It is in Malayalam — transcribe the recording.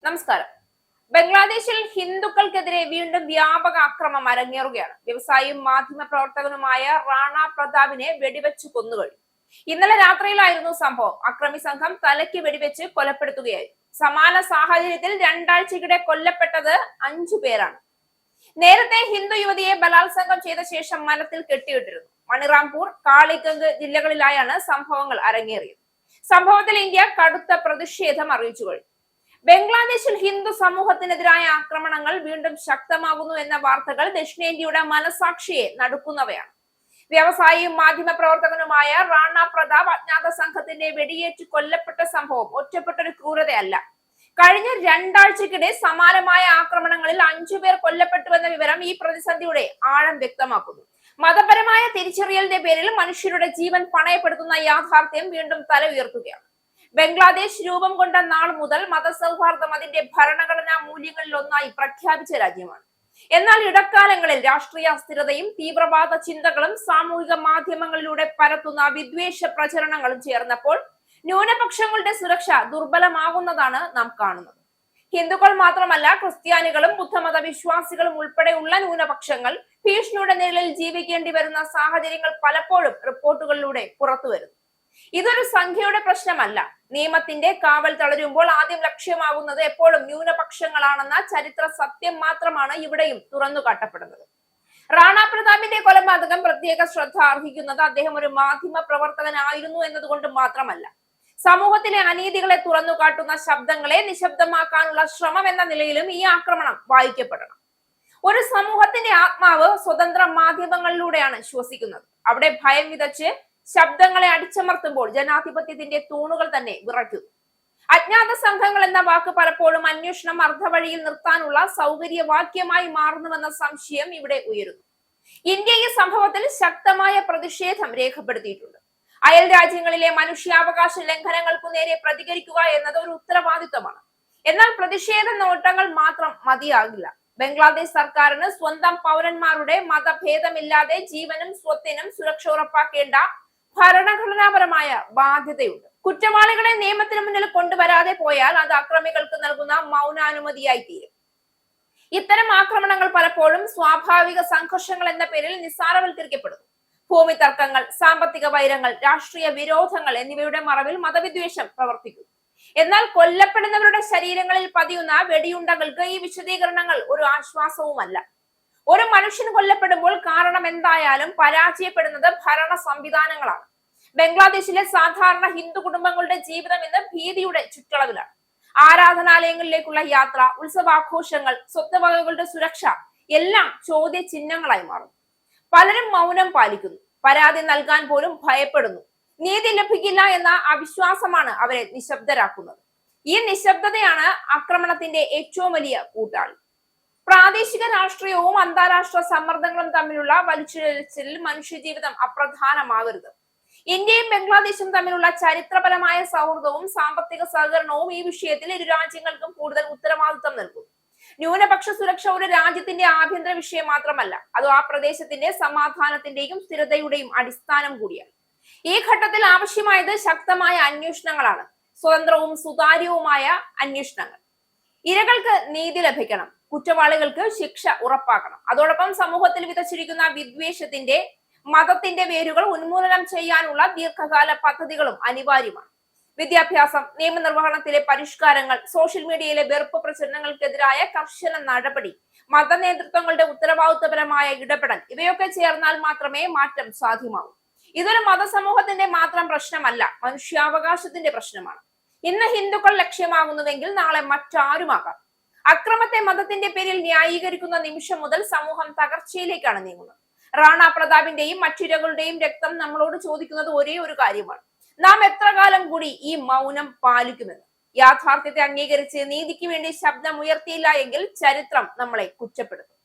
നമസ്കാരം. ബംഗ്ലാദേശിൽ ഹിന്ദുക്കൾക്കെതിരെ വീണ്ടും വ്യാപക ആക്രമണം അരങ്ങേറുകയാണ്. വ്യവസായിയും മാധ്യമ പ്രവർത്തകനുമായ റാണ പ്രതാപിനെ വെടിവെച്ച് കൊന്നുകഴിഞ്ഞു. ഇന്നലെ രാത്രിയിലായിരുന്നു സംഭവം. അക്രമി സംഘം തലയ്ക്ക് വെടിവെച്ച് കൊലപ്പെടുത്തുകയായിരുന്നു. സമാന സാഹചര്യത്തിൽ രണ്ടാഴ്ചക്കിടെ കൊല്ലപ്പെട്ടത് 5 പേരാണ്. നേരത്തെ ഹിന്ദു യുവതിയെ ബലാത്സംഗം ചെയ്ത ശേഷം മരത്തിൽ കെട്ടിയിട്ടിരുന്നു. മണിറാംപൂർ, കാളിഗംഗ് ജില്ലകളിലായാണ് സംഭവങ്ങൾ അരങ്ങേറിയത്. സംഭവത്തിൽ ഇന്ത്യ കടുത്ത പ്രതിഷേധം അറിയിച്ചു കഴിഞ്ഞു. ബംഗ്ലാദേശിൽ ഹിന്ദു സമൂഹത്തിനെതിരായ ആക്രമണങ്ങൾ വീണ്ടും ശക്തമാകുന്നു എന്ന വാർത്തകൾ ദക്ഷിണേന്ത്യയുടെ മനസാക്ഷിയെ നടുക്കുന്നവയാണ്. വ്യവസായിയും മാധ്യമ പ്രവർത്തകനുമായ റാണ പ്രതാപ് അജ്ഞാത സംഘത്തിന്റെ വെടിയേറ്റ് കൊല്ലപ്പെട്ട സംഭവം ഒറ്റപ്പെട്ടൊരു ക്രൂരതയല്ല. കഴിഞ്ഞ 2 ആഴ്ചക്കിടെ സമാനമായ ആക്രമണങ്ങളിൽ 5 പേർ കൊല്ലപ്പെട്ടുവെന്ന വിവരം ഈ പ്രതിസന്ധിയുടെ ആഴം വ്യക്തമാക്കുന്നു. മതപരമായ തിരിച്ചറിയലിന്റെ പേരിൽ മനുഷ്യരുടെ ജീവൻ പണയപ്പെടുത്തുന്ന യാഥാർത്ഥ്യം വീണ്ടും തല ഉയർത്തുകയാണ്. ബംഗ്ലാദേശ് രൂപം കൊണ്ട നാൾ മുതൽ മതസൗഹാർദ്ദം അതിന്റെ ഭരണഘടനാ മൂല്യങ്ങളിൽ ഒന്നായി പ്രഖ്യാപിച്ച രാജ്യമാണ്. എന്നാൽ ഇടക്കാലങ്ങളിൽ രാഷ്ട്രീയ അസ്ഥിരതയും തീവ്രവാദ ചിന്തകളും സാമൂഹിക മാധ്യമങ്ങളിലൂടെ പരത്തുന്ന വിദ്വേഷ പ്രചരണങ്ങളും ചേർന്നപ്പോൾ ന്യൂനപക്ഷങ്ങളുടെ സുരക്ഷ ദുർബലമാകുന്നതാണ് നാം കാണുന്നത്. ഹിന്ദുക്കൾ മാത്രമല്ല, ക്രിസ്ത്യാനികളും ബുദ്ധമത വിശ്വാസികളും ഉൾപ്പെടെയുള്ള ന്യൂനപക്ഷങ്ങൾ ഭീഷണിയുടെ നിഴലിൽ ജീവിക്കേണ്ടി വരുന്ന സാഹചര്യങ്ങൾ പലപ്പോഴും റിപ്പോർട്ടുകളിലൂടെ പുറത്തുവരുന്നു. ഇതൊരു സംഖ്യയുടെ പ്രശ്നമല്ല. നിയമത്തിന്റെ കാവൽ തളരുമ്പോൾ ആദ്യം ലക്ഷ്യമാകുന്നത് എപ്പോഴും ന്യൂനപക്ഷങ്ങളാണെന്ന ചരിത്ര സത്യം മാത്രമാണ് ഇവിടെയും തുറന്നു കാട്ടപ്പെടുന്നത്. റാണ പ്രതാപിന്റെ കൊലപാതകം പ്രത്യേക ശ്രദ്ധ അർഹിക്കുന്നത് അദ്ദേഹം ഒരു മാധ്യമ പ്രവർത്തകനായിരുന്നു എന്നതുകൊണ്ട് മാത്രമല്ല, സമൂഹത്തിലെ അനീതികളെ തുറന്നു കാട്ടുന്ന ശബ്ദങ്ങളെ നിശബ്ദമാക്കാനുള്ള ശ്രമം എന്ന നിലയിലും ഈ ആക്രമണം വായിക്കപ്പെടണം. ഒരു സമൂഹത്തിന്റെ ആത്മാവ് സ്വതന്ത്ര മാധ്യമങ്ങളിലൂടെയാണ് ശ്വസിക്കുന്നത്. അവിടെ ഭയം വിതച്ച് ശബ്ദങ്ങളെ അടിച്ചമർത്തുമ്പോൾ ജനാധിപത്യത്തിന്റെ തൂണുകൾ തന്നെ വിറയ്ക്കുന്നു. അജ്ഞാത സംഘങ്ങൾ എന്ന വാക്ക് പലപ്പോഴും അന്വേഷണം അർദ്ധവഴിയിൽ നിർത്താനുള്ള സൗകര്യവാക്യമായി മാറുന്നുവെന്ന സംശയം ഇവിടെ ഉയരുന്നു. ഇന്ത്യ ഈ സംഭവത്തിൽ ശക്തമായ പ്രതിഷേധം രേഖപ്പെടുത്തിയിട്ടുണ്ട്. അയൽ രാജ്യങ്ങളിലെ മനുഷ്യാവകാശ ലംഘനങ്ങൾക്കു നേരെ പ്രതികരിക്കുക എന്നത് ഒരു ഉത്തരവാദിത്വമാണ്. എന്നാൽ പ്രതിഷേധ നോട്ടങ്ങൾ മാത്രം മതിയാകില്ല. ബംഗ്ലാദേശ് സർക്കാരിന് സ്വന്തം പൗരന്മാരുടെ മതഭേദമില്ലാതെ ജീവനും സ്വത്തിനും സുരക്ഷ ഉറപ്പാക്കേണ്ട ഭരണഘടനാപരമായ ബാധ്യതയുണ്ട്. കുറ്റവാളികളെ നിയമത്തിന് മുന്നിൽ കൊണ്ടുവരാതെ പോയാൽ അത് അക്രമികൾക്ക് നൽകുന്ന മൗനാനുമതിയായി തീരും. ഇത്തരം ആക്രമണങ്ങൾ പലപ്പോഴും സ്വാഭാവിക സംഘർഷങ്ങൾ എന്ന പേരിൽ നിസ്സാരവൽക്കരിക്കപ്പെടുന്നു. ഭൂമി തർക്കങ്ങൾ, സാമ്പത്തിക വൈരങ്ങൾ, രാഷ്ട്രീയ വിരോധങ്ങൾ എന്നിവയുടെ മറവിൽ മതവിദ്വേഷം പ്രവർത്തിക്കുന്നു. എന്നാൽ കൊല്ലപ്പെടുന്നവരുടെ ശരീരങ്ങളിൽ പതിയുന്ന വെടിയുണ്ടകൾക്ക് ഈ വിശദീകരണങ്ങൾ ഒരു ആശ്വാസവുമല്ല. ഒരു മനുഷ്യൻ കൊല്ലപ്പെടുമ്പോൾ കാരണം എന്തായാലും പരാജയപ്പെടുന്നത് ഭരണ സംവിധാനങ്ങളാണ്. ബംഗ്ലാദേശിലെ സാധാരണ ഹിന്ദു കുടുംബങ്ങളുടെ ജീവിതം ഇന്ന് ഭീതിയുടെ ചുറ്റളവിലാണ്. ആരാധനാലയങ്ങളിലേക്കുള്ള യാത്ര, ഉത്സവാഘോഷങ്ങൾ, സ്വത്തുവകകളുടെ സുരക്ഷ എല്ലാം ചോദ്യ ചിഹ്നങ്ങളായി മാറുന്നു. പലരും മൗനം പാലിക്കുന്നു. പരാതി നൽകാൻ പോലും ഭയപ്പെടുന്നു. നീതി ലഭിക്കില്ല എന്ന അവിശ്വാസമാണ് അവരെ നിശബ്ദരാക്കുന്നത്. ഈ നിശബ്ദതയാണ് ആക്രമണത്തിന്റെ ഏറ്റവും വലിയ കൂട്ടാളി. പ്രാദേശിക രാഷ്ട്രീയവും അന്താരാഷ്ട്ര സമ്മർദ്ദങ്ങളും തമ്മിലുള്ള വലിച്ചിഴച്ചിൽ മനുഷ്യജീവിതം അപ്രധാനമാകരുത്. ഇന്ത്യയും ബംഗ്ലാദേശും തമ്മിലുള്ള ചരിത്രപരമായ സൗഹൃദവും സാമ്പത്തിക സഹകരണവും ഈ വിഷയത്തിൽ ഇരു രാജ്യങ്ങൾക്കും കൂടുതൽ ഉത്തരവാദിത്വം നൽകും. ന്യൂനപക്ഷ സുരക്ഷ ഒരു രാജ്യത്തിന്റെ ആഭ്യന്തര വിഷയം മാത്രമല്ല, അത് ആ പ്രദേശത്തിന്റെ സമാധാനത്തിന്റെയും സ്ഥിരതയുടെയും അടിസ്ഥാനം കൂടിയാണ്. ഈ ഘട്ടത്തിൽ ആവശ്യമായത് ശക്തമായ അന്വേഷണങ്ങളാണ്. സ്വതന്ത്രവും സുതാര്യവുമായ അന്വേഷണങ്ങൾ. ഇരകൾക്ക് നീതി ലഭിക്കണം. കുറ്റവാളികൾക്ക് ശിക്ഷ ഉറപ്പാക്കണം. അതോടൊപ്പം സമൂഹത്തിൽ വിതച്ചിരിക്കുന്ന വിദ്വേഷത്തിന്റെ, മതത്തിന്റെ വേരുകൾ ഉന്മൂലനം ചെയ്യാനുള്ള ദീർഘകാല പദ്ധതികളും അനിവാര്യമാണ്. വിദ്യാഭ്യാസം, നിയമനിർവഹണത്തിലെ പരിഷ്കാരങ്ങൾ, സോഷ്യൽ മീഡിയയിലെ വെറുപ്പ് പ്രചരണങ്ങൾക്കെതിരായ കർശന നടപടി, മത നേതൃത്വങ്ങളുടെ ഉത്തരവാദിത്വപരമായ ഇടപെടൽ ഇവയൊക്കെ ചേർന്നാൽ മാത്രമേ മാറ്റം സാധ്യമാവൂ. ഇതൊരു മതസമൂഹത്തിന്റെ മാത്രം പ്രശ്നമല്ല, മനുഷ്യാവകാശത്തിന്റെ പ്രശ്നമാണ്. ഇന്ന് ഹിന്ദുക്കൾ ലക്ഷ്യമാകുന്നുവെങ്കിൽ നാളെ മറ്റാരുമാകാം. അക്രമത്തെ മതത്തിന്റെ പേരിൽ ന്യായീകരിക്കുന്ന നിമിഷം മുതൽ സമൂഹം തകർച്ചയിലേക്കാണ് നീങ്ങുന്നത്. റാണ പ്രതാപിന്റെയും മറ്റിരകളുടെയും രക്തം നമ്മളോട് ചോദിക്കുന്നത് ഒരേ ഒരു കാര്യമാണ്: നാം എത്ര കാലം കൂടി ഈ മൗനം പാലിക്കുമെന്ന്? യാഥാർത്ഥ്യത്തെ അംഗീകരിച്ച് നീതിക്ക് വേണ്ടി ശബ്ദം ഉയർത്തിയില്ല എങ്കിൽ ചരിത്രം നമ്മളെ കുറ്റപ്പെടുത്തും.